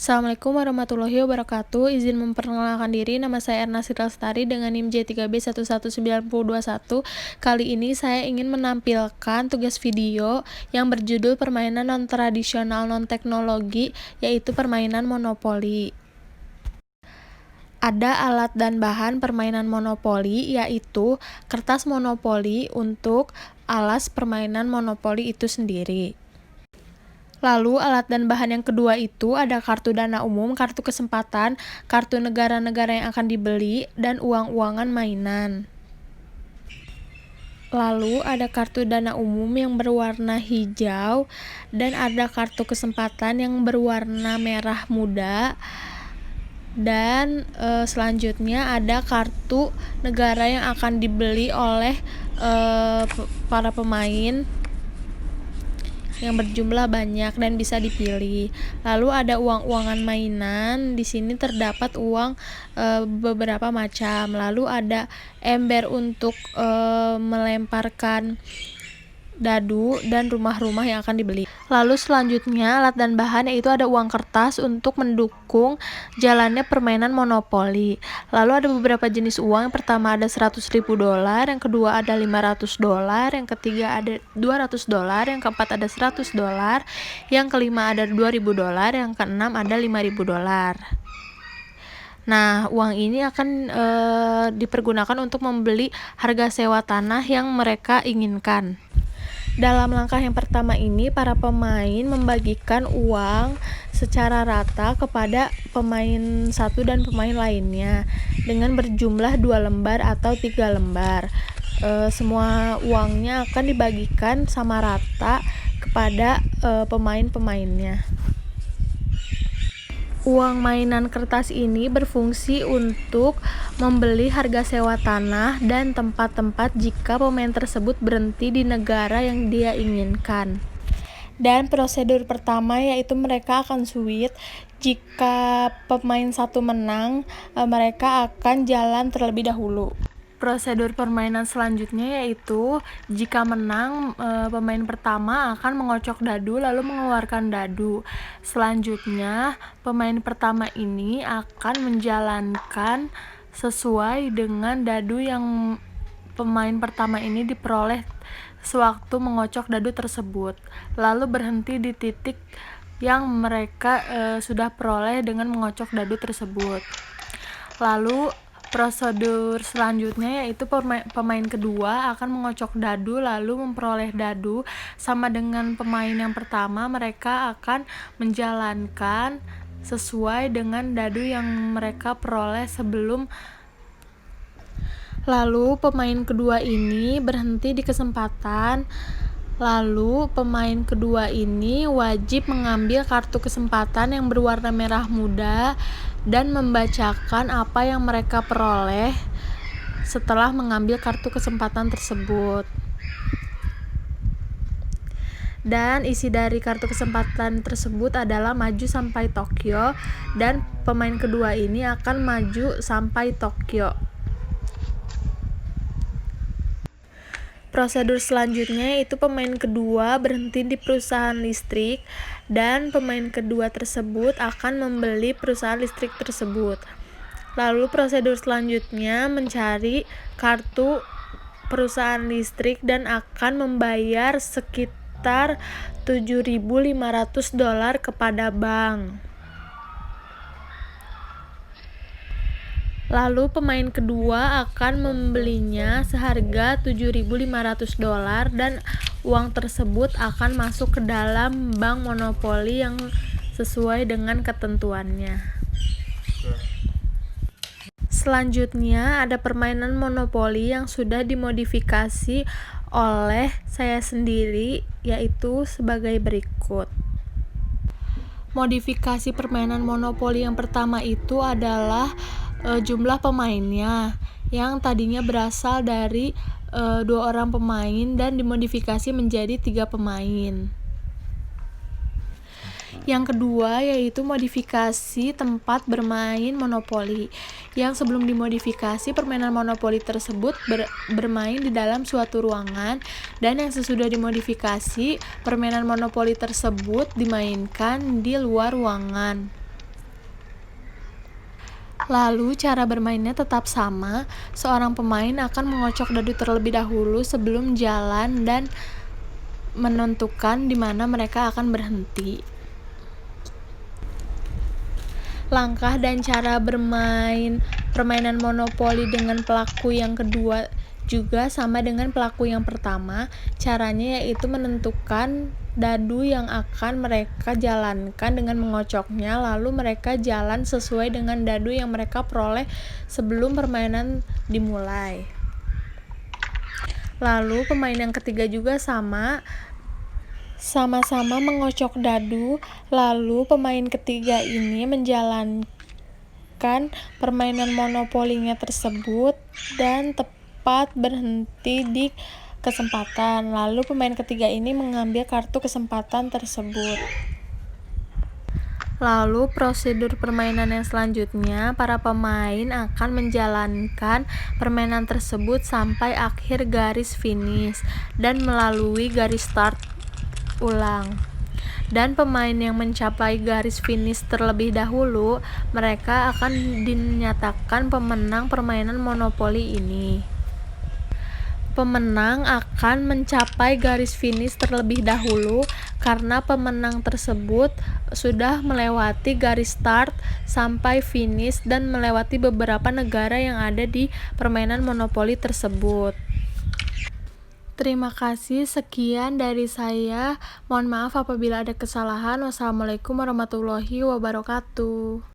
Assalamualaikum warahmatullahi wabarakatuh. Izin memperkenalkan diri, nama saya Erna Lestari dengan NIM J3B119021. Kali ini saya ingin menampilkan tugas video yang berjudul permainan non-tradisional non-teknologi, yaitu permainan monopoli. Ada alat dan bahan permainan monopoli, yaitu kertas monopoli untuk alas permainan monopoli itu sendiri. Lalu alat dan bahan yang kedua itu ada kartu dana umum, kartu kesempatan, kartu negara-negara yang akan dibeli, dan uang-uangan mainan. Lalu ada kartu dana umum yang berwarna hijau, dan ada kartu kesempatan yang berwarna merah muda. Dan selanjutnya ada kartu negara yang akan dibeli oleh para pemain yang berjumlah banyak dan bisa dipilih. Lalu ada uang-uangan mainan. Di sini terdapat uang beberapa macam. Lalu ada ember untuk melemparkan dadu dan rumah-rumah yang akan dibeli. Lalu selanjutnya alat dan bahan yaitu ada uang kertas untuk mendukung jalannya permainan monopoli. Lalu ada beberapa jenis uang. Yang pertama ada $100.000, yang kedua ada $500, yang ketiga ada $200, yang keempat ada $100, yang kelima ada $2.000, yang keenam ada $5.000. Nah, uang ini akan dipergunakan untuk membeli harga sewa tanah yang mereka inginkan. Dalam langkah yang pertama ini, para pemain membagikan uang secara rata kepada pemain satu dan pemain lainnya dengan berjumlah 2 lembar atau 3 lembar. Semua uangnya akan dibagikan sama rata kepada pemain-pemainnya. Uang mainan kertas ini berfungsi untuk membeli harga sewa tanah dan tempat-tempat jika pemain tersebut berhenti di negara yang dia inginkan. Dan prosedur pertama yaitu mereka akan switch. Jika pemain satu menang, mereka akan jalan terlebih dahulu. Prosedur permainan selanjutnya yaitu jika menang, pemain pertama akan mengocok dadu lalu mengeluarkan dadu. Selanjutnya, pemain pertama ini akan menjalankan sesuai dengan dadu yang pemain pertama ini diperoleh sewaktu mengocok dadu tersebut. Lalu berhenti di titik yang mereka sudah peroleh dengan mengocok dadu tersebut. Lalu prosedur selanjutnya yaitu pemain kedua akan mengocok dadu lalu memperoleh dadu sama dengan pemain yang pertama. Mereka akan menjalankan sesuai dengan dadu yang mereka peroleh sebelum. Lalu pemain kedua ini berhenti di kesempatan. Lalu pemain kedua ini wajib mengambil kartu kesempatan yang berwarna merah muda dan membacakan apa yang mereka peroleh setelah mengambil kartu kesempatan tersebut. Dan isi dari kartu kesempatan tersebut adalah maju sampai Tokyo, dan pemain kedua ini akan maju sampai Tokyo. Prosedur selanjutnya yaitu pemain kedua berhenti di perusahaan listrik dan pemain kedua tersebut akan membeli perusahaan listrik tersebut. Lalu prosedur selanjutnya mencari kartu perusahaan listrik dan akan membayar sekitar $7.500 kepada bank. Lalu pemain kedua akan membelinya seharga $7.500 dan uang tersebut akan masuk ke dalam bank monopoli yang sesuai dengan ketentuannya. Selanjutnya ada permainan monopoli yang sudah dimodifikasi oleh saya sendiri, yaitu sebagai berikut. Modifikasi permainan monopoli yang pertama itu adalah jumlah pemainnya yang tadinya berasal dari 2 orang pemain dan dimodifikasi menjadi 3 pemain. Yang kedua yaitu modifikasi tempat bermain monopoli. Yang sebelum dimodifikasi, permainan monopoli tersebut bermain di dalam suatu ruangan, dan yang sesudah dimodifikasi, permainan monopoli tersebut dimainkan di luar ruangan. Lalu cara bermainnya tetap sama, seorang pemain akan mengocok dadu terlebih dahulu sebelum jalan dan menentukan di mana mereka akan berhenti. Langkah dan cara bermain permainan monopoli dengan pelaku yang kedua juga sama dengan pelaku yang pertama. Caranya yaitu menentukan dadu yang akan mereka jalankan dengan mengocoknya, lalu mereka jalan sesuai dengan dadu yang mereka peroleh sebelum permainan dimulai. Lalu pemain yang ketiga juga sama-sama mengocok dadu, lalu pemain ketiga ini menjalankan permainan monopolinya tersebut dan tepat berhenti di kesempatan. Lalu pemain ketiga ini mengambil kartu kesempatan tersebut. Lalu prosedur permainan yang selanjutnya, para pemain akan menjalankan permainan tersebut sampai akhir garis finish dan melalui garis start ulang. Dan pemain yang mencapai garis finish terlebih dahulu, mereka akan dinyatakan pemenang permainan monopoli ini. Pemenang akan mencapai garis finish terlebih dahulu karena pemenang tersebut sudah melewati garis start sampai finish dan melewati beberapa negara yang ada di permainan monopoli tersebut. Terima kasih, sekian dari saya. Mohon maaf apabila ada kesalahan. Wassalamualaikum warahmatullahi wabarakatuh.